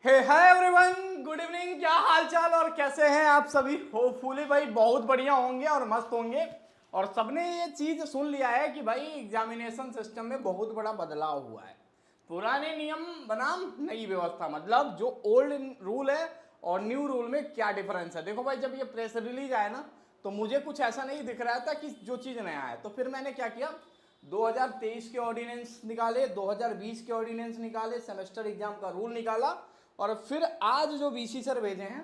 हे hi everyone, good evening. क्या हाल चाल और कैसे हैं आप सभी? होपफुली भाई बहुत बढ़िया होंगे और मस्त होंगे। और सबने ये चीज सुन लिया है कि भाई एग्जामिनेशन सिस्टम में बहुत बड़ा बदलाव हुआ है। पुराने नियम बनाम नई व्यवस्था, मतलब जो ओल्ड रूल है और न्यू रूल में क्या डिफरेंस है। देखो भाई, जब ये प्रेस रिलीज आया ना तो मुझे कुछ ऐसा नहीं दिख रहा था कि जो चीज़ नया है। तो फिर मैंने क्या किया, 2023 के ऑर्डिनेंस निकाले, 2020 के ऑर्डिनेंस निकाले, सेमेस्टर एग्जाम का रूल निकाला और फिर आज जो बीसी सर भेजे हैं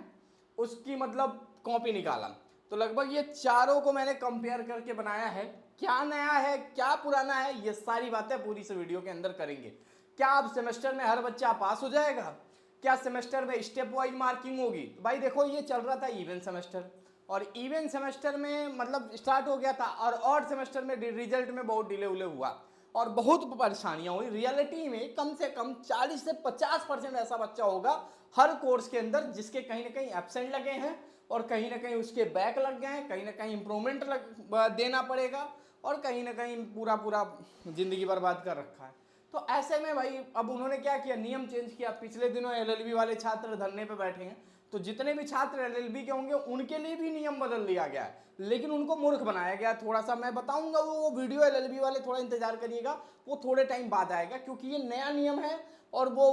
उसकी मतलब कॉपी निकाला। तो लगभग ये चारों को मैंने कंपेयर करके बनाया है। क्या नया है, क्या पुराना है, ये सारी बातें पूरी से वीडियो के अंदर करेंगे। क्या अब सेमेस्टर में हर बच्चा पास हो जाएगा? क्या सेमेस्टर में स्टेप वाइज मार्किंग होगी? तो भाई देखो, ये चल रहा था इवेंट सेमेस्टर और इवेंट सेमेस्टर में मतलब स्टार्ट हो गया था और ऑड सेमेस्टर में रिजल्ट में बहुत डिले उले हुआ और बहुत परेशानियां हुई। रियलिटी में कम से कम 40 से 50% ऐसा बच्चा होगा हर कोर्स के अंदर जिसके कहीं ना कहीं एब्सेंट लगे हैं और कहीं ना कहीं उसके बैक लग गए हैं, कहीं ना कहीं इंप्रूवमेंट देना पड़ेगा और कहीं ना कहीं पूरा पूरा जिंदगी बर्बाद कर रखा है। तो ऐसे में भाई अब उन्होंने क्या किया, नियम चेंज किया। पिछले दिनों एलएलबी वाले छात्र धरने पे बैठे हैं, तो जितने भी छात्र एलएलबी के होंगे उनके लिए भी नियम बदल दिया गया है, लेकिन उनको मूर्ख बनाया गया। थोड़ा सा मैं बताऊंगा वो वीडियो, एलएलबी वाले थोड़ा इंतजार करिएगा, वो थोड़े टाइम बाद आएगा क्योंकि ये नया नियम है और वो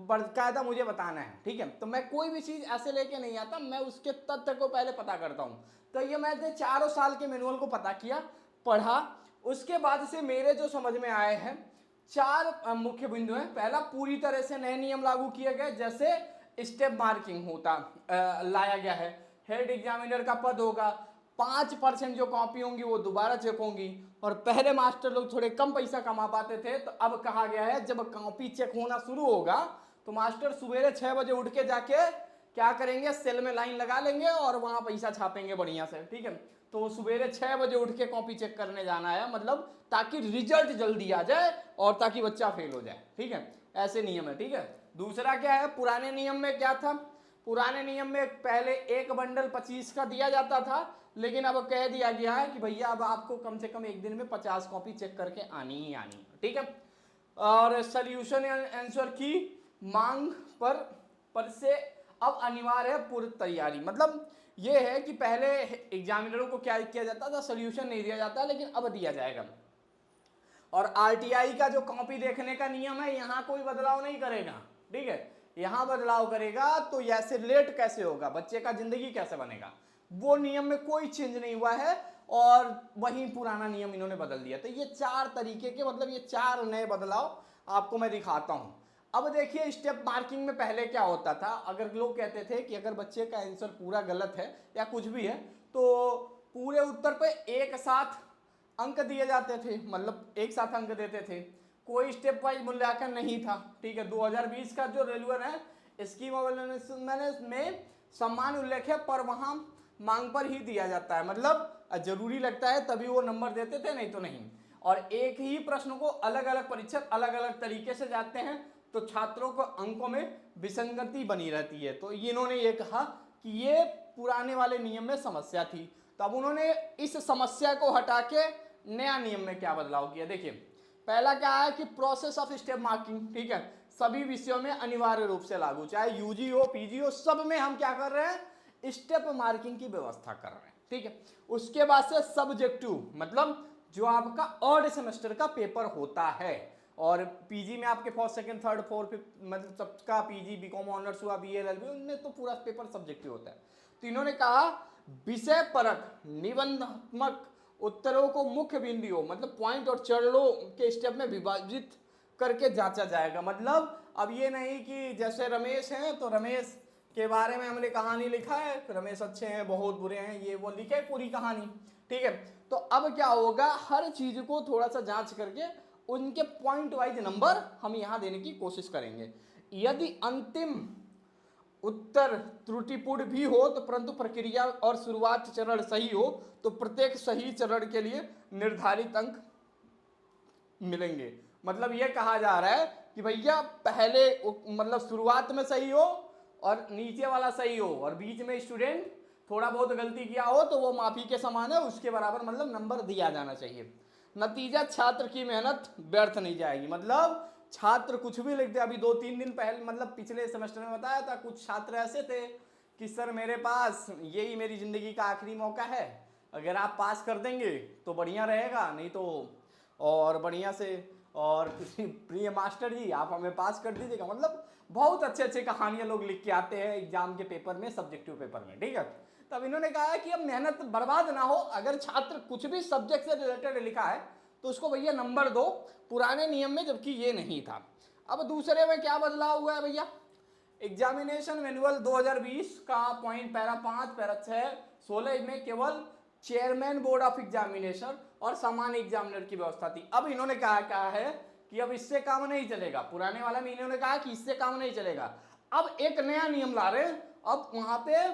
बाकायदा मुझे बताना है। ठीक है, तो मैं कोई भी चीज ऐसे लेके नहीं आता, मैं उसके तथ्य को पहले पता करता हूँ। तो ये मैंने चारों साल के मैनुअल को पता किया, पढ़ा, उसके बाद से मेरे जो समझ में आए हैं चार मुख्य बिंदु हैं। पहला, पूरी तरह से नए नियम लागू किए गए, जैसे स्टेप मार्किंग होता लाया गया है। हेड एग्जामिनर का पद होगा, 5% जो कॉपी होंगी वो दोबारा चेक होंगी। और पहले मास्टर लोग थोड़े कम पैसा कमा पाते थे, तो अब कहा गया है जब कॉपी चेक होना शुरू होगा तो मास्टर सवेरे 6 बजे उठ के जाके क्या करेंगे, सेल में लाइन लगा लेंगे और वहां पैसा छापेंगे बढ़िया से। ठीक है, तो सवेरे 6 बजे उठ के कॉपी चेक करने जाना है, मतलब ताकि रिजल्ट जल्दी आ जाए और ताकि बच्चा फेल हो जाए। ठीक है, ऐसे नियम है। ठीक है, दूसरा क्या है, पुराने नियम में क्या था, पुराने नियम में पहले एक बंडल 25 का दिया जाता था, लेकिन अब कह दिया गया है कि भैया अब आपको कम से कम एक दिन में 50 कॉपी चेक करके आनी ही आनी। ठीक है, और सोल्यूशन आंसर की मांग पर से अब अनिवार्य है पूर्व तैयारी। मतलब ये है कि पहले एग्जामिनरों को क्या किया जाता था, सोल्यूशन नहीं दिया जाता, लेकिन अब दिया जाएगा। और आरटीआई का जो कॉपी देखने का नियम है, यहां कोई बदलाव नहीं करेगा। ठीक है, यहां बदलाव करेगा तो ऐसे लेट कैसे होगा, बच्चे का जिंदगी कैसे बनेगा, वो नियम में कोई चेंज नहीं हुआ है और वही पुराना नियम इन्होंने बदल दिया। तो ये चार तरीके के, मतलब ये चार नए बदलाव आपको मैं दिखाता हूं। अब देखिए, स्टेप मार्किंग में पहले क्या होता था, अगर लोग कहते थे कि अगर बच्चे का आंसर पूरा गलत है या कुछ भी है तो पूरे उत्तर पे एक साथ अंक दिए जाते थे, मतलब एक साथ अंक देते थे, कोई स्टेप वाइज मूल्यांकन नहीं था। ठीक है, 2020 का जो रेलवे है स्कीम में सम्मान उल्लेख है पर वहां मांग पर ही दिया जाता है, मतलब जरूरी लगता है तभी वो नंबर देते थे, नहीं तो नहीं। और एक ही प्रश्न को अलग अलग परीक्षक अलग अलग तरीके से जाते हैं तो छात्रों को अंकों में विसंगति बनी रहती है। तो इन्होंने ये कहा कि ये पुराने वाले नियम में समस्या थी, तब उन्होंने इस समस्या को हटा के नया नियम में क्या बदलाव किया। देखिए, पहला क्या है कि प्रोसेस ऑफ स्टेप मार्किंग। ठीक है, सभी विषयों में अनिवार्य रूप से लागू, चाहे यूजी हो पीजी हो, सब में हम क्या कर रहे हैं, स्टेप मार्किंग की व्यवस्था कर रहे हैं। ठीक है, उसके बाद से सब्जेक्टिव, मतलब जो आपका ऑड सेमेस्टर का पेपर होता है, और पीजी में आपके first second third fourth fifth, मतलब सबका पीजी बीकॉम ऑनर्स हुआ, बीए एलएलबी, उनमें तो पूरा पेपर सब्जेक्टिव होता है। तो इन्होंने कहा विषय परक निबंधात्मक उत्तरों को मुख्य बिंदुओं, मतलब पॉइंट और चरणों के स्टेप में विभाजित करके जांचा जाएगा। मतलब अब ये नहीं कि जैसे रमेश हैं तो रमेश के बारे में हमने कहानी लिखा है, रमेश अच्छे हैं बहुत बुरे हैं, ये वो लिखे पूरी कहानी। ठीक है, तो अब क्या होगा, हर चीज को थोड़ा सा जांच करके उनके पॉइंट वाइज नंबर हम यहां देने की कोशिश करेंगे। यदि अंतिम उत्तर त्रुटिपूर्ण भी हो तो परंतु प्रक्रिया और शुरुआत चरण सही हो तो प्रत्येक सही चरण के लिए निर्धारित अंक मिलेंगे। मतलब यह कहा जा रहा है कि भैया पहले मतलब शुरुआत में सही हो और नीचे वाला सही हो और बीच में स्टूडेंट थोड़ा बहुत गलती किया हो तो वो माफी के समान है, उसके बराबर मतलब नंबर दिया जाना चाहिए। नतीजा छात्र की मेहनत व्यर्थ नहीं जाएगी, मतलब छात्र कुछ भी लिखते, अभी 2-3 दिन पहले मतलब पिछले सेमेस्टर में बताया था, कुछ छात्र ऐसे थे कि सर मेरे पास यही मेरी ज़िंदगी का आखिरी मौका है, अगर आप पास कर देंगे तो बढ़िया रहेगा, नहीं तो और बढ़िया से, और प्रिय मास्टर जी आप हमें पास कर दीजिएगा। मतलब बहुत अच्छे अच्छे कहानियाँ लोग लिख के आते हैं एग्जाम के पेपर में, सब्जेक्टिव पेपर में, ठीक है। तब इन्होंने कहा है कि अब मेहनत बर्बाद ना हो, अगर छात्र कुछ भी सब्जेक्ट से रिलेटेड लिखा है तो उसको भैया नंबर दो, पुराने नियम में, जबकि ये नहीं था। अब दूसरे में क्या बदलाव हुआ है भैया, एग्जामिनेशन मैनुअल 2020 का पॉइंट पैरा 5 पैरा 6 16 में केवल चेयरमैन बोर्ड ऑफ एग्जामिनेशन और सामान्य एग्जामिनर की व्यवस्था थी। अब इन्होंने कहा है कि अब इससे काम नहीं चलेगा, पुराने वाला में इन्होंने कहा कि इससे काम नहीं चलेगा, अब एक नया नियम ला रहे हैं। अब वहां पे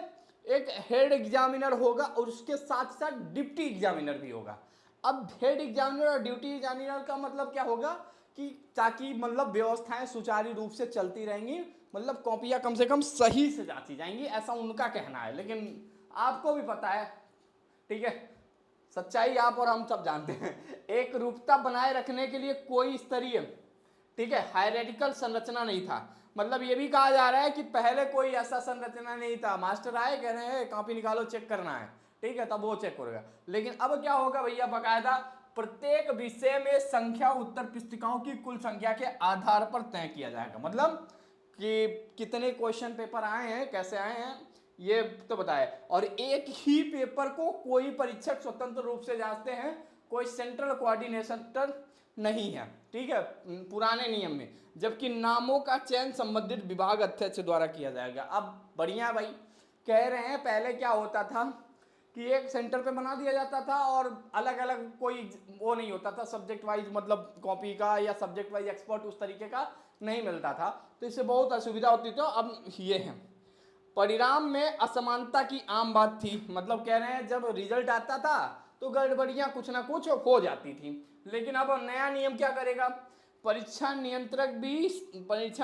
एक हेड एग्जामिनर होगा और उसके साथ साथ डिप्टी एग्जामिनर भी होगा। अब हेड एग्जामिनर और ड्यूटी एग्जामिनर का मतलब क्या होगा कि ताकि मतलब व्यवस्थाएं सुचारू रूप से चलती रहेंगी, मतलब कॉपियां कम से कम सही से जांची जाएंगी, ऐसा उनका कहना है। लेकिन आपको भी पता है, ठीक है, सच्चाई आप और हम सब जानते हैं, एक रूपता बनाए रखने के लिए कोई स्तरीय, ठीक है, हायरार्किकल संरचना नहीं था। मतलब ये भी कहा जा रहा है कि पहले कोई ऐसा संरचना नहीं था, मास्टर आए कह रहे हैं कॉपी निकालो चेक करना है, ठीक है, तब वो चेक करेगा। लेकिन अब क्या होगा भैया, बकायदा प्रत्येक विषय में संख्या उत्तर पुस्तिकाओं की कुल संख्या के आधार पर तय किया जाएगा। मतलब कि कितने क्वेश्चन पेपर आए हैं, कैसे आए हैं, ये तो बताए। और एक ही पेपर को कोई परीक्षक स्वतंत्र रूप से जांचते हैं, कोई सेंट्रल कोऑर्डिनेटर नहीं है, ठीक है, पुराने नियम में। जबकि नामों का चयन संबंधित विभाग अध्यक्ष द्वारा किया जाएगा। अब बढ़िया भाई कह रहे हैं, पहले क्या होता था कि एक सेंटर पे बना दिया जाता था और अलग अलग कोई वो नहीं होता था सब्जेक्ट वाइज, मतलब कॉपी का या सब्जेक्ट वाइज एक्सपर्ट उस तरीके का नहीं मिलता था, तो इससे बहुत असुविधा होती थी। अब ये है, परिणाम में असमानता की आम बात थी। मतलब कह रहे हैं जब रिजल्ट आता था तो गड़बड़ियां कुछ ना कुछ हो जाती थी। लेकिन अब नया नियम क्या करेगा, परीक्षा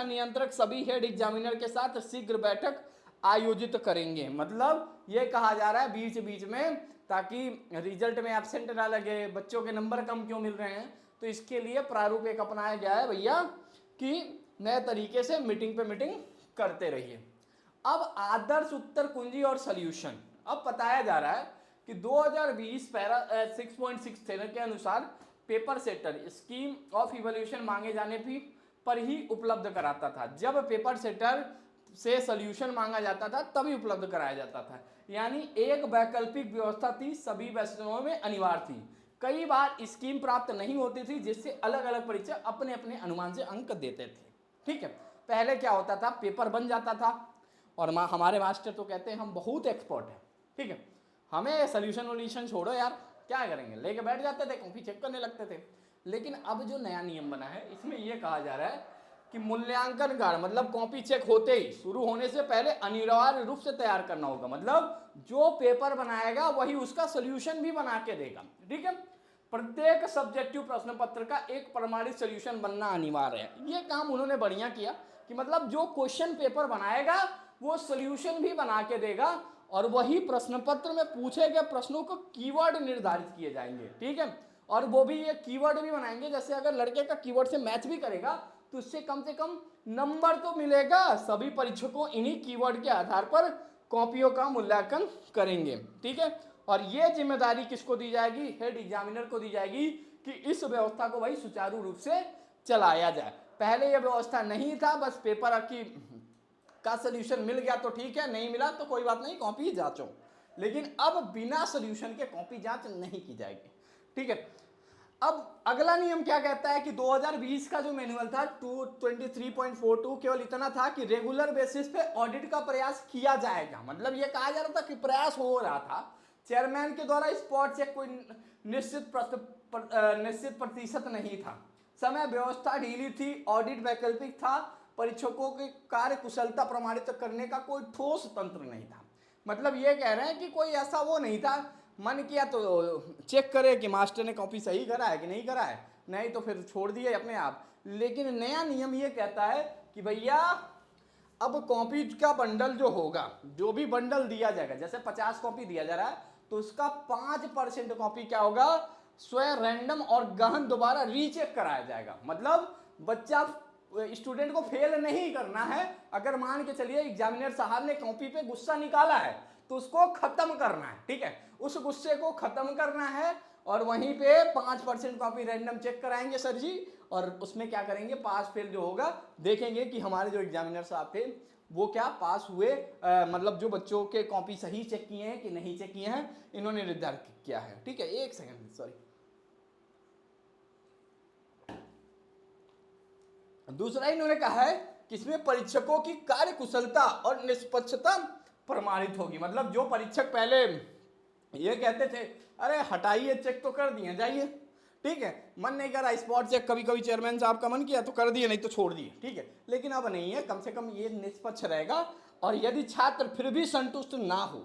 नियंत्रक सभी हेड एग्जामिनर के साथ शीघ्र बैठक आयोजित करेंगे। मतलब ये कहा जा रहा है बीच बीच में, ताकि रिजल्ट में एब्सेंट ना लगे, बच्चों के नंबर कम क्यों मिल रहे हैं, तो इसके लिए प्रारूप एक अपनाया गया है भैया कि नए तरीके से मीटिंग पे मीटिंग करते रहिए। अब आदर्श उत्तर कुंजी और सॉल्यूशन, अब बताया जा रहा है कि 2020 पैरा 6.6 के अनुसार paper setter scheme of evolution मांगे जाने पर ही उपलब्ध कराता था। जब पेपर सेटर से सॉल्यूशन मांगा जाता था तभी उपलब्ध कराया जाता था, यानी एक वैकल्पिक व्यवस्था थी, सभी विषयों में अनिवार्य थी। कई बार स्कीम प्राप्त नहीं होती थी, जिससे अलग अलग परीक्षक अपने अपने अनुमान से अंक देते थे, ठीक है। पहले क्या होता था, पेपर बन जाता था और हमारे मास्टर तो कहते हैं हम बहुत एक्सपर्ट हैं, ठीक है, हमें सोल्यूशन वोल्यूशन छोड़ो यार, क्या करेंगे, लेके बैठ जाते थे, कॉपी चेक करने लगते थे। लेकिन अब जो नया नियम बना है इसमें यह कहा जा रहा है कि मूल्यांकन कार्ड, मतलब कॉपी चेक होते ही, शुरू होने से पहले अनिवार्य रूप से तैयार करना होगा। मतलब जो पेपर बनाएगा वही उसका सोल्यूशन भी बना के देगा, ठीक है। प्रत्येक सब्जेक्टिव प्रश्न पत्र का एक प्रमाणित सोल्यूशन बनना अनिवार्य है। ये काम उन्होंने बढ़िया किया कि मतलब जो क्वेश्चन पेपर बनाएगा वो सोल्यूशन भी बना के देगा, और वही प्रश्न पत्र में पूछे गए प्रश्नों को कीवर्ड निर्धारित किए जाएंगे, ठीक है। और वो भी ये कीवर्ड भी बनाएंगे, जैसे अगर लड़के का कीवर्ड से मैच भी करेगा तो इससे कम से कम नंबर तो मिलेगा। सभी परीक्षकों इन्हीं कीवर्ड के आधार पर कॉपियों का मूल्यांकन करेंगे, ठीक है। और ये जिम्मेदारी किसको दी जाएगी, हेड एग्जामिनर को दी जाएगी कि इस व्यवस्था को भाई सुचारू रूप से चलाया जाए। पहले यह व्यवस्था नहीं था, बस पेपर की का सोल्यूशन मिल गया तो ठीक है, नहीं मिला तो कोई बात नहीं, कॉपी जांचो। लेकिन अब बिना सोल्यूशन के कॉपी जांच नहीं की जाएगी, ठीक है। अब अगला नियम क्या कहता है कि 2020 का जो मैनुअल था 223.42 केवल इतना था कि रेगुलर बेसिस पे ऑडिट का प्रयास किया जाएगा। मतलब ये कहा जा रहा था कि प्रयास हो रहा था, चेयरमैन के द्वारा स्पॉट चेक कोई निश्चित प्रतिशत नहीं था, समय व्यवस्था ढीली थी, ऑडिट वैकल्पिक था, परीक्षकों की कार्य कुशलता प्रमाणित करने का कोई ठोस तंत्र नहीं था। मतलब ये कह रहे हैं कि कोई ऐसा वो नहीं था, मन किया तो चेक करे कि मास्टर ने कॉपी सही करा है कि नहीं करा है, नहीं तो फिर छोड़ दिए अपने आप। लेकिन नया नियम ये कहता है कि भैया अब कॉपी का बंडल जो होगा, जो भी बंडल दिया जाएगा, जैसे 50 कॉपी दिया जा रहा है तो उसका 5% कॉपी क्या होगा, स्वयं रैंडम और गहन दोबारा रीचेक कराया जाएगा। मतलब बच्चा स्टूडेंट को फेल नहीं करना है। अगर मान के चलिए एग्जामिनर साहब ने कॉपी पे गुस्सा निकाला है तो उसको खत्म करना है, ठीक है, उस गुस्से को खत्म करना है। और वहीं पे 5% कॉपी रैंडम चेक कराएंगे सर जी, और उसमें क्या करेंगे, पास फेल जो होगा देखेंगे कि हमारे जो एग्जामिनर साहब थे वो क्या पास हुए, मतलब जो बच्चों के कॉपी सही चेक किए हैं कि नहीं चेक किए हैं, इन्होंने निर्धारित किया है, ठीक है। एक सेकंड, सॉरी। दूसरा इन्होंने कहा है कि इसमें परीक्षकों की कार्य कुशलता और निष्पक्षता प्रमाणित होगी। मतलब जो परीक्षक पहले ये कहते थे अरे हटाइए चेक तो कर दिए जाइए, ठीक है, मन नहीं कर रहा स्पॉट चेक, कभी कभी चेयरमैन साहब का मन किया तो कर दिए नहीं तो छोड़ दिए, ठीक है, लेकिन अब नहीं है, कम से कम ये निष्पक्ष रहेगा। और यदि छात्र फिर भी संतुष्ट ना हो,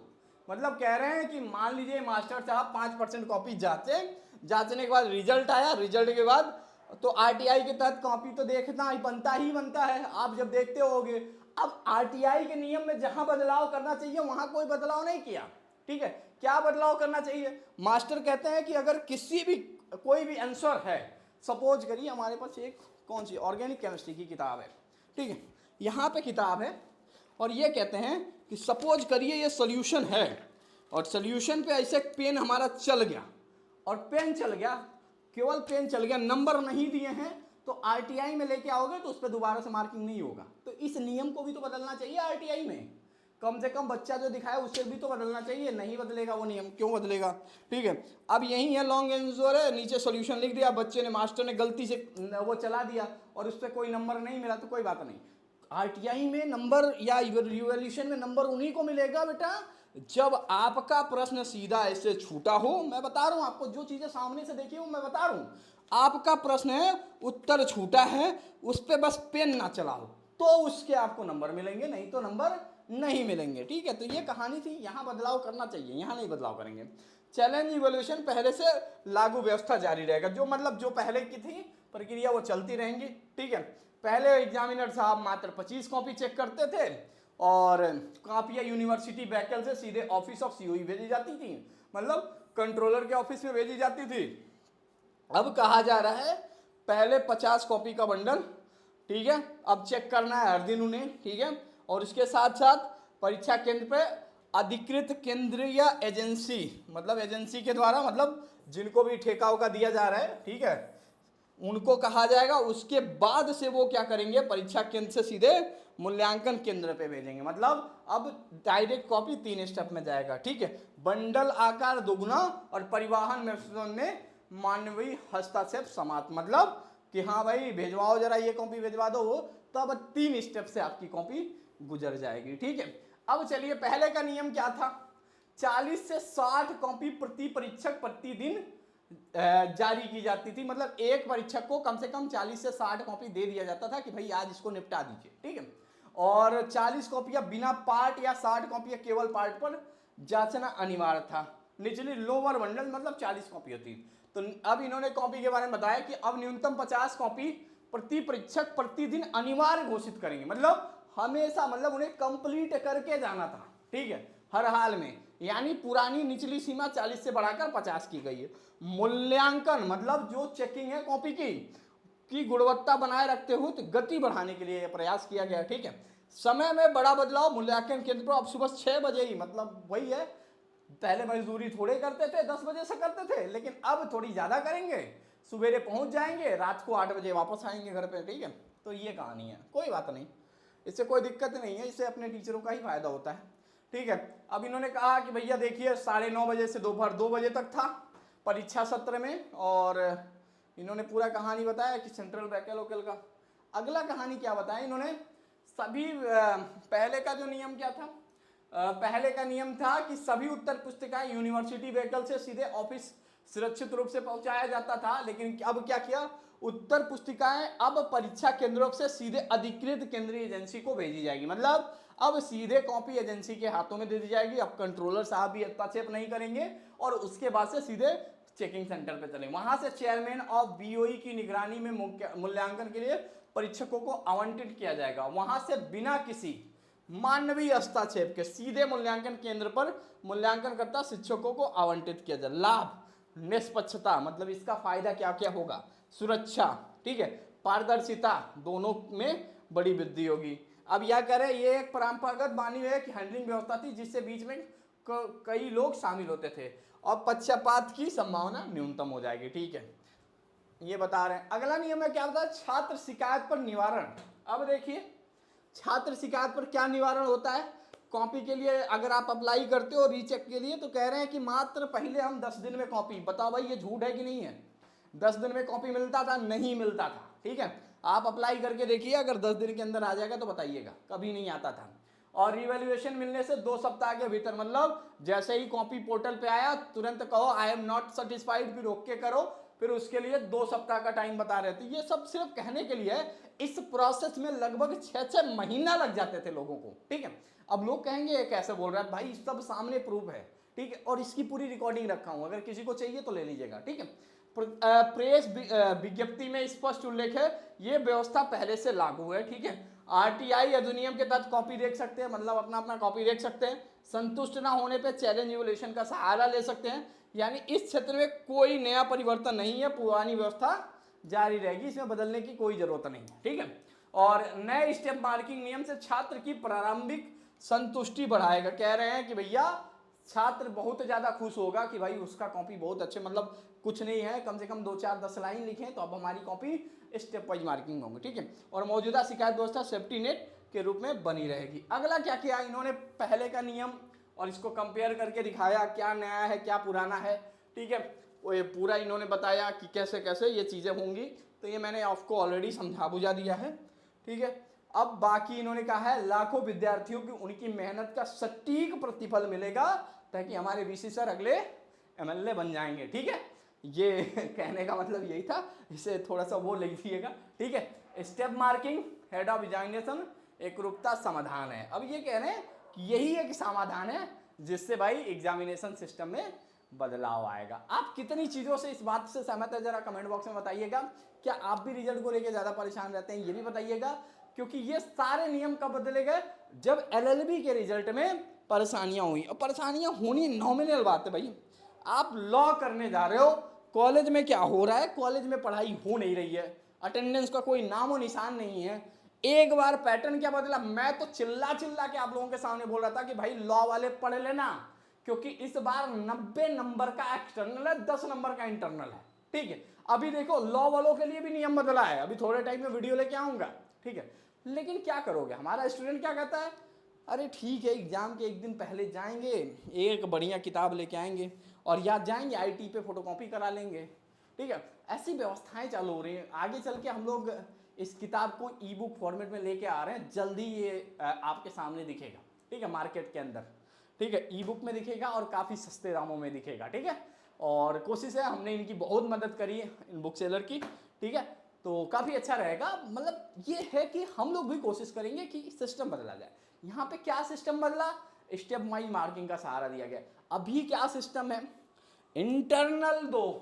मतलब कह रहे हैं कि मान लीजिए मास्टर साहब 5% कॉपी जांचने के बाद रिजल्ट आया, रिजल्ट के बाद तो आरटीआई के तहत कॉपी तो देखना ही बनता है, आप जब देखते होगे। अब आरटीआई के नियम में जहां बदलाव करना चाहिए वहां कोई बदलाव नहीं किया, ठीक है। क्या बदलाव करना चाहिए, मास्टर कहते हैं कि अगर किसी भी कोई भी आंसर है, सपोज करिए हमारे पास एक कौन सी ऑर्गेनिक केमिस्ट्री की किताब है, ठीक है, यहाँ पे किताब है और ये कहते हैं कि सपोज करिए ये सोल्यूशन है और सोल्यूशन पे ऐसे पेन हमारा चल गया और पेन चल गया, केवल पेन चल गया, नंबर नहीं दिए हैं, तो आरटीआई में लेके आओगे तो उस पर दोबारा से मार्किंग नहीं होगा। तो इस नियम को भी तो बदलना चाहिए आरटीआई में, कम से कम बच्चा जो दिखाए उससे भी तो बदलना चाहिए, नहीं बदलेगा वो नियम, क्यों बदलेगा, ठीक है। अब यही है लॉन्ग आंसर है, नीचे सॉल्यूशन लिख दिया, बच्चे ने मास्टर ने गलती से वो चला दिया और उस पर कोई नंबर नहीं मिला तो कोई बात नहीं। आरटीआई में नंबर या रिवॉल्यूशन में नंबर उन्हीं को मिलेगा बेटा जब आपका प्रश्न सीधा ऐसे छूटा हो। मैं बता रहा हूं आपको, जो चीजें सामने से देखी हूं मैं बता रहा हूं, आपका प्रश्न है उत्तर छूटा है, उस पर बस पेन ना चलाओ तो उसके आपको नंबर मिलेंगे, नहीं तो नंबर नहीं मिलेंगे, ठीक है। तो ये कहानी थी, यहाँ बदलाव करना चाहिए, यहाँ नहीं बदलाव करेंगे। चैलेंज इवोल्यूशन पहले से लागू व्यवस्था जारी रहेगा, जो मतलब जो पहले की थी प्रक्रिया वो चलती रहेंगी, ठीक है। पहले एग्जामिनर साहब मात्र 25 कॉपी चेक करते थे और कॉपियां यूनिवर्सिटी बैकल से सीधे ऑफिस ऑफ सीओई भेजी जाती थी, मतलब कंट्रोलर के ऑफिस में भेजी जाती थी। अब कहा जा रहा है पहले 50 कॉपी का बंडल, ठीक है, अब चेक करना है हर दिन उन्हें, ठीक है। और इसके साथ साथ परीक्षा केंद्र पे अधिकृत केंद्रीय एजेंसी, मतलब एजेंसी के द्वारा, मतलब जिनको भी ठेका का दिया जा रहा है, ठीक है, उनको कहा जाएगा। उसके बाद से वो क्या करेंगे, परीक्षा केंद्र से सीधे मूल्यांकन केंद्र पे भेजेंगे। मतलब अब डायरेक्ट कॉपी 3 स्टेप में जाएगा, ठीक है। बंडल आकार दोगुना और परिवहन में मानवीय हस्तक्षेप समाप्त, मतलब कि हाँ भाई भेजवाओ जरा ये कॉपी भेजवा दो, वो तब 3 स्टेप से आपकी कॉपी गुजर जाएगी, ठीक है। अब चलिए पहले का नियम क्या था, 40 से 60 कॉपी प्रति परीक्षक प्रतिदिन जारी की जाती थी, मतलब एक परीक्षक को कम से कम 40 से 60 कॉपी दे दिया जाता था कि भाई आज इसको निपटा दीजिए, ठीक है। और 40 कॉपियां बिना पार्ट या 60 कॉपियां केवल पार्ट पर जांचना अनिवार्य था। निचली लोअर बंडल मतलब 40 कॉपी होती। तो अब इन्होंने कॉपी के बारे में बताया कि अब न्यूनतम 50 कॉपी प्रति परीक्षक प्रतिदिन अनिवार्य घोषित करेंगे, मतलब हमेशा, मतलब उन्हें कंप्लीट करके जाना था, ठीक है, हर हाल में। यानी पुरानी निचली सीमा 40 से बढ़ाकर 50 की गई है। मूल्यांकन मतलब जो चेकिंग है कॉपी की गुणवत्ता बनाए रखते हुए तो गति बढ़ाने के लिए प्रयास किया गया, ठीक है। समय में बड़ा बदलाव, मूल्यांकन केंद्र पर अब सुबह 6 बजे ही, मतलब वही है, पहले मजदूरी थोड़े करते थे, 10 बजे से करते थे, लेकिन अब थोड़ी ज्यादा करेंगे, सवेरे पहुंच जाएंगे, रात को 8 बजे वापस आएंगे घर पे, ठीक है। तो ये कहानी है, कोई बात नहीं, इससे कोई दिक्कत नहीं है, इससे अपने टीचरों का ही फायदा होता है, ठीक है। अब इन्होंने कहा कि भैया देखिए 9:30 बजे से दोपहर 2 बजे तक था परीक्षा सत्र में, और इन्होंने पूरा कहानी बताया कि सेंट्रल वैकेलोकल का। अगला कहानी क्या बताया इन्होंने, सभी पहले का जो नियम क्या था, पहले का नियम था कि सभी उत्तर पुस्तिकाएं यूनिवर्सिटी व्हीकल से सीधे ऑफिस सुरक्षित रूप से पहुंचाया जाता था, लेकिन अब क्या किया, उत्तर पुस्तिकाएं अब परीक्षा केंद्रों से सीधे अधिकृत केंद्रीय एजेंसी को भेजी जाएगी, मतलब अब सीधे कॉपी एजेंसी के हाथों में दे दी जाएगी। अब कंट्रोलर साहब भी हस्तक्षेप नहीं करेंगे और उसके बाद से सीधे चेकिंग सेंटर पे चलेंगे। वहां से चेयरमैन ऑफ बीओई की निगरानी में मूल्यांकन के लिए परीक्षकों को आवंटित किया जाएगा। वहां से बिना किसी मानवीय हस्तक्षेप के सीधे मूल्यांकन केंद्र पर मूल्यांकनकर्ता शिक्षकों को आवंटित किया जाए। लाभ, निष्पक्षता, मतलब इसका फायदा क्या क्या होगा, सुरक्षा, ठीक है, पारदर्शिता दोनों में बड़ी वृद्धि होगी। अब यह कह रहे ये एक परंपरागत मानी हुई एक हैंडलिंग व्यवस्था थी जिससे बीच में कई लोग शामिल होते थे और पक्षपात की संभावना न्यूनतम हो जाएगी। ठीक है, ये बता रहे हैं। अगला नियम है क्या बता, छात्र शिकायत पर निवारण। अब देखिए छात्र शिकायत पर क्या निवारण होता है। कॉपी के लिए अगर आप अप्लाई करते हो रीचेक के लिए तो कह रहे हैं कि मात्र पहले हम 10 दिन में कॉपी, बताओ भाई ये झूठ है कि नहीं है। 10 दिन में कॉपी मिलता था? नहीं मिलता था। ठीक है, आप अप्लाई करके देखिए, अगर 10 दिन के अंदर आ जाएगा तो बताइएगा, कभी नहीं आता था। और रिवैल्यूएशन मिलने से 2 सप्ताह के भीतर, मतलब जैसे ही कॉपी पोर्टल पे आया तुरंत कहो आई एम नॉट सेटिस्फाइड, फिर ओके करो, फिर उसके लिए 2 सप्ताह का टाइम बता रहे थे। ये सब सिर्फ कहने के लिए है। इस प्रोसेस में लगभग 6 महीना लग जाते थे लोगों को। ठीक है, अब लोग कहेंगे ये कैसे बोल रहा है भाई, सब सामने प्रूफ है। ठीक है, और इसकी पूरी रिकॉर्डिंग रखा हूं, अगर किसी को चाहिए तो ले लीजिएगा। ठीक है, प्रेस विज्ञप्ति में स्पष्ट उल्लेख है, ये व्यवस्था पहले से लागू है। ठीक है, आरटीआई अधिनियम के तहत कॉपी देख सकते हैं, मतलब अपना अपना कॉपी देख सकते हैं। संतुष्ट ना होने पे चैलेंज रिवोल्यूशन का सहारा ले सकते हैं। यानी इस क्षेत्र में कोई नया परिवर्तन नहीं है, पुरानी व्यवस्था जारी रहेगी, इसमें बदलने की कोई जरूरत नहीं है। ठीक है, और नए स्टेप मार्किंग नियम से छात्र की प्रारंभिक संतुष्टि बढ़ाएगा। कह रहे हैं कि भैया छात्र बहुत ज्यादा खुश होगा कि भाई उसका कॉपी बहुत अच्छे, मतलब कुछ नहीं है, कम से कम 2-4-10 लाइन लिखे तो अब हमारी कॉपी स्टेप वाइज मार्किंग होंगी। ठीक है, और मौजूदा शिकायत व्यवस्था सेफ्टी नेट के रूप में बनी रहेगी। अगला क्या किया इन्होंने, पहले का नियम और इसको कंपेयर करके दिखाया, क्या नया है क्या पुराना है। ठीक है, वो ये पूरा इन्होंने बताया कि कैसे कैसे ये चीज़ें होंगी, तो ये मैंने आपको ऑलरेडी समझा बुझा दिया है। ठीक है, अब बाकी इन्होंने कहा है लाखों विद्यार्थियों की उनकी मेहनत का सटीक प्रतिफल मिलेगा ताकि हमारे वीसी सर अगले एमएलए बन जाएंगे। ठीक है, ये कहने का मतलब यही था, इसे थोड़ा सा वो लिख दिएगा। ठीक है, step marking head of examination एकरूपता समाधान है। अब ये कह रहे हैं कि यही एक समाधान है जिससे भाई एग्जामिनेशन सिस्टम में बदलाव आएगा। आप कितनी चीजों से इस बात से सहमत है जरा कमेंट बॉक्स में बताइएगा। क्या आप भी रिजल्ट को लेकर ज्यादा परेशान रहते हैं, ये भी बताइएगा, क्योंकि ये सारे नियम कब बदले गए, जब एलएलबी के रिजल्ट में परेशानियां हुई। और परेशानियां होनी नॉमिनल बात है भाई, आप लॉ करने जा रहे हो, कॉलेज में क्या हो रहा है, कॉलेज में पढ़ाई हो नहीं रही है, अटेंडेंस का कोई नामो निशान नहीं है। एक बार पैटर्न क्या बदला, मैं तो चिल्ला चिल्ला के आप लोगों के सामने बोल रहा था कि भाई लॉ वाले पढ़ लेना, क्योंकि इस बार 90 नंबर का एक्सटर्नल है, 10 नंबर का इंटरनल है। ठीक है, अभी देखो लॉ वालों के लिए भी नियम बदला है, अभी थोड़े टाइम में वीडियो लेके आऊंगा। ठीक है, लेकिन क्या करोगे, हमारा स्टूडेंट क्या कहता है, अरे ठीक है एग्जाम के एक दिन पहले जाएंगे, एक बढ़िया किताब लेके आएंगे और याद जाएंगे आईटी पे फोटोकॉपी करा लेंगे। ठीक है, ऐसी व्यवस्थाएं चालू हो रही हैं। आगे चल के हम लोग इस किताब को ई बुक फॉर्मेट में लेके आ रहे हैं, जल्दी ये आपके सामने दिखेगा। ठीक है, मार्केट के अंदर। ठीक है, ई बुक में दिखेगा और काफ़ी सस्ते दामों में दिखेगा। ठीक है, और कोशिश है, हमने इनकी बहुत मदद करी है इन बुक सेलर की। ठीक है, तो काफ़ी अच्छा रहेगा। मतलब ये है कि हम लोग भी कोशिश करेंगे कि सिस्टम बदला जाए। यहाँ पे क्या सिस्टम बदला, स्टेप वाइज मार्किंग का सहारा दिया गया। अभी क्या सिस्टम है, इंटरनल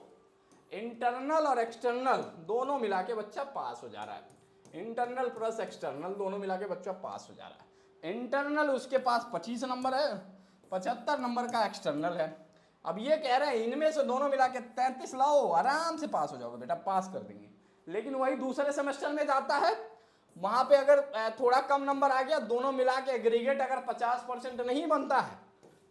इंटरनल और एक्सटर्नल दोनों मिला के बच्चा पास हो जा रहा है। इंटरनल प्लस एक्सटर्नल दोनों मिला के बच्चा पास हो जा रहा है। इंटरनल उसके पास 25 नंबर है, 75 नंबर का एक्सटर्नल है। अब ये कह रहे हैं इनमें से दोनों मिला के 33 लाओ, आराम से पास हो जाओगे बेटा, पास कर देंगे। लेकिन वही दूसरे सेमेस्टर में जाता है, वहां पे अगर थोड़ा कम नंबर आ गया, दोनों मिला के एग्रीगेट अगर 50% नहीं बनता है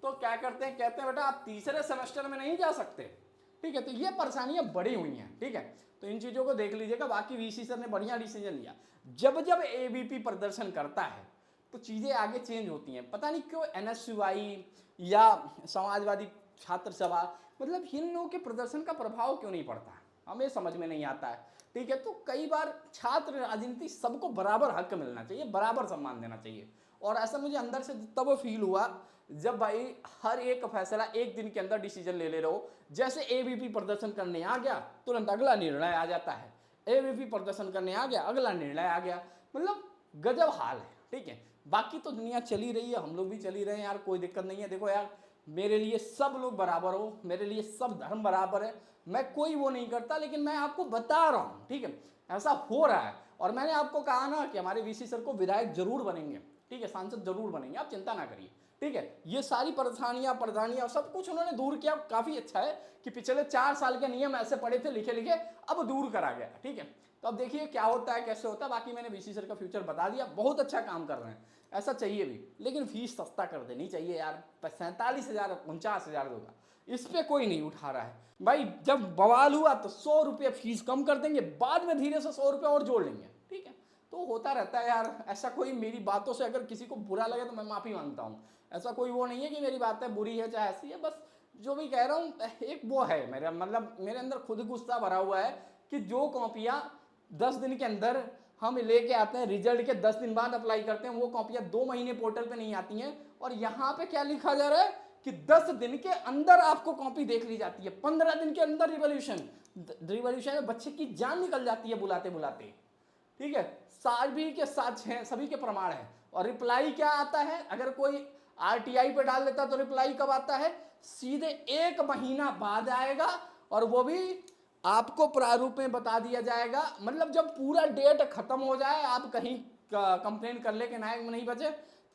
तो क्या करते हैं, कहते हैं बेटा आप तीसरे सेमेस्टर में नहीं जा सकते। ठीक है, तो ये परेशानियां बड़ी हुई हैं। ठीक है, तो इन चीजों को देख लीजिएगा। बाकी वीसी सर ने बढ़िया डिसीजन लिया। जब जब एबीपी प्रदर्शन करता है तो चीजें आगे चेंज होती हैं। पता नहीं क्यों एनएसयूआई या समाजवादी छात्र सभा, मतलब इन लोगों के प्रदर्शन का प्रभाव क्यों नहीं पड़ता है, हमें समझ में नहीं आता है। ठीक है, तो कई बार छात्र राजनीति, सबको बराबर हक मिलना चाहिए, बराबर सम्मान देना चाहिए। और ऐसा मुझे अंदर से तब फील हुआ जब भाई हर एक फैसला एक दिन के अंदर डिसीजन ले ले रहे हो। जैसे एबीपी प्रदर्शन करने आ गया तुरंत अगला निर्णय आ जाता है, एबीपी प्रदर्शन करने आ गया अगला निर्णय आ गया, मतलब गजब हाल है। ठीक है, बाकी तो दुनिया चली रही है, हम लोग भी चली रहे हैं यार, कोई दिक्कत नहीं है। देखो यार, मेरे लिए सब लोग बराबर हो, मेरे लिए सब धर्म बराबर है, मैं कोई वो नहीं करता, लेकिन मैं आपको बता रहा हूँ। ठीक है, ऐसा हो रहा है। और मैंने आपको कहा ना कि हमारे वीसी सर को विधायक जरूर बनेंगे। ठीक है, सांसद जरूर बनेंगे, आप चिंता ना करिए। ठीक है, ये सारी परेशानियां सब कुछ उन्होंने दूर किया। काफी अच्छा है कि पिछले 4 साल के नियम ऐसे पड़े थे लिखे लिखे, अब दूर करा गया। ठीक है, तो अब देखिए क्या होता है कैसे होता है। बाकी मैंने वीसी सर का फ्यूचर बता दिया, बहुत अच्छा काम कर रहे हैं, ऐसा चाहिए भी, लेकिन फीस सस्ता कर देनी चाहिए यार। 47,000 49,000 होगा, इस पे कोई नहीं उठा रहा है भाई। जब बवाल हुआ तो 100 रुपये फीस कम कर देंगे, बाद में धीरे से 100 रुपये और जोड़ लेंगे, ठीक है। तो होता रहता है यार ऐसा। कोई मेरी बातों से अगर किसी को बुरा लगे तो मैं माफ़ी मांगता हूँ, ऐसा कोई वो नहीं है कि मेरी बातें बुरी है चाहे ऐसी है, बस जो भी कह रहा हूँ एक वो है मेरा, मतलब मेरे अंदर खुद गुस्सा भरा हुआ है कि जो कॉपियाँ 10 दिन के अंदर हम लेके आते हैं, रिजल्ट के 10 दिन बाद अप्लाई करते हैं, वो कॉपियाँ 2 महीने पोर्टल पे नहीं आती हैं। और यहाँ पे क्या लिखा जा रहा है कि 10 दिन के अंदर आपको कॉपी देख ली जाती है, 15 दिन के अंदर रिवॉल्यूशन में बच्चे की जान निकल जाती है बुलाते बुलाते, ठीक है। सभी के साथ हैं, सभी के प्रमाण हैं। और रिप्लाई क्या आता है, अगर कोई आरटीआई पे डाल देता तो रिप्लाई कब आता है, सीधे 1 महीना बाद आएगा, और वो भी आपको प्रारूप में बता दिया जाएगा। मतलब जब पूरा डेट खत्म हो जाए, आप कहीं कंप्लेन कर ले कि नायक में नहीं बचे,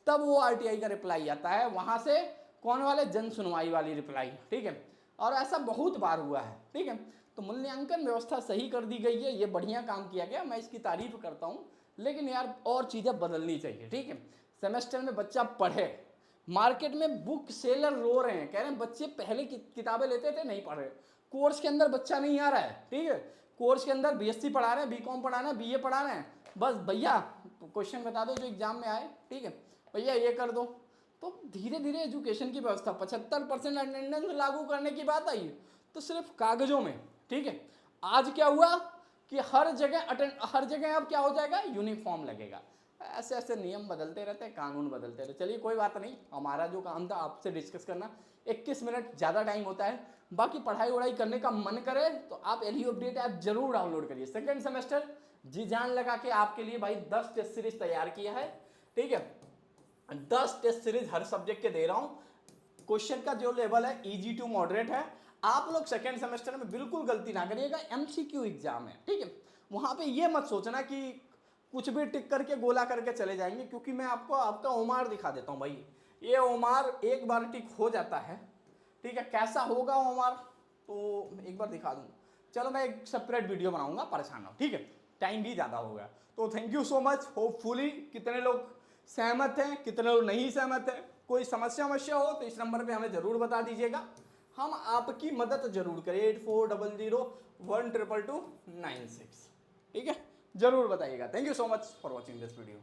तब वो आरटीआई का रिप्लाई आता है, वहां से कौन वाले, जन सुनवाई वाली रिप्लाई, ठीक है। और ऐसा बहुत बार हुआ है, ठीक है। तो मूल्यांकन व्यवस्था सही कर दी गई है, ये बढ़िया काम किया गया, मैं इसकी तारीफ करता हूँ, लेकिन यार और चीज़ें बदलनी चाहिए, ठीक है। सेमेस्टर में बच्चा पढ़े, मार्केट में बुक सेलर रो रहे हैं, कह रहे हैं बच्चे पहले किताबें लेते थे नहीं पढ़ रहे, कोर्स के अंदर बच्चा नहीं आ रहा है, ठीक है। कोर्स के अंदर बीएससी पढ़ा रहे हैं, बीकॉम पढ़ा रहे हैं, बीए पढ़ा रहे हैं, बस भैया क्वेश्चन बता दो जो एग्जाम में आए, ठीक है भैया ये कर दो। तो धीरे धीरे एजुकेशन की व्यवस्था 75% अटेंडेंस लागू करने की बात आई तो सिर्फ कागजों में, ठीक है। आज क्या हुआ कि हर जगह अब क्या हो जाएगा, यूनिफॉर्म लगेगा। ऐसे ऐसे नियम बदलते रहते हैं, कानून बदलते रहते। चलिए कोई बात नहीं, हमारा जो काम था आपसे डिस्कस करना, 21 मिनट ज़्यादा टाइम होता है। बाकी पढ़ाई वढ़ाई करने का मन करे तो आप एलयू अपडेट ऐप जरूर डाउनलोड करिए। सेकेंड सेमेस्टर जी जान लगा के आपके लिए भाई 10 टेस्ट सीरीज तैयार किया है, ठीक है। 10 टेस्ट सीरीज हर सब्जेक्ट के दे रहा हूँ। क्वेश्चन का जो लेवल है इजी टू मॉडरेट है। आप लोग सेकेंड सेमेस्टर में बिल्कुल गलती ना करिएगा, एमसीक्यू एग्जाम है, ठीक है। वहां पे ये मत सोचना कि कुछ भी टिक करके गोला करके चले जाएंगे, क्योंकि मैं आपको आपका ओमार दिखा देता हूँ भाई। ये ओमार एक बार टिक हो जाता है, ठीक है। कैसा होगा ओमार तो एक बार दिखा दूँ, चलो मैं एक सेपरेट वीडियो बनाऊंगा, परेशान ना हो, ठीक है, टाइम भी ज़्यादा होगा। तो thank you so much. Hopefully कितने लोग सहमत हैं, कितने लोग नहीं सहमत हैं, कोई समस्या हो तो इस नंबर पे हमें ज़रूर बता दीजिएगा, हम आपकी मदद जरूर करें। 8400122296, ठीक है, जरूर बताइएगा। Thank you so much for watching this video.